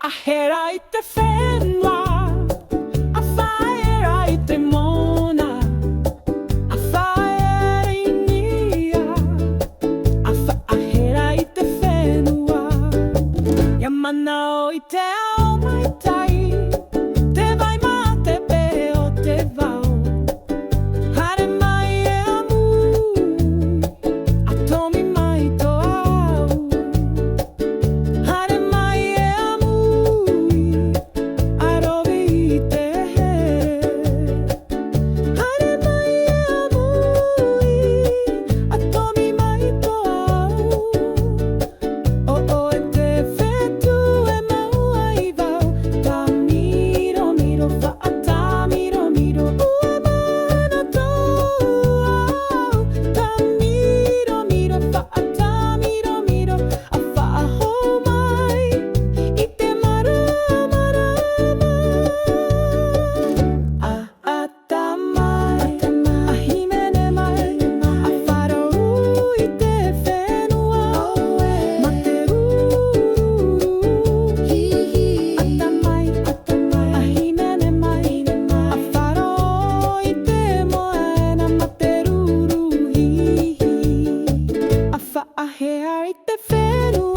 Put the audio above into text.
Haere i te fenua, a whaera i te moana, a whaera i nia, a whaera i te fenua. Ia mana o i te ao maitai, te vai mā te pehe o te wau. Haere mai e amui, a tomi mai tō au. Haere mai e amui, a rove i te here. Haere mai e amui, a tomi mai tō au. O e te whetu e maua i wau, ta miro miro wha ta miro miro ua mana tō au. Ta miro miro wha ta miro miro a whaahou mai i te marama. A ata mai, a himene mai, a wharau i te whenua, ma te ururu. Ata mai, a himene mai, a wharau i te moana, ma te ruru hihi. A whaahea i te whenua.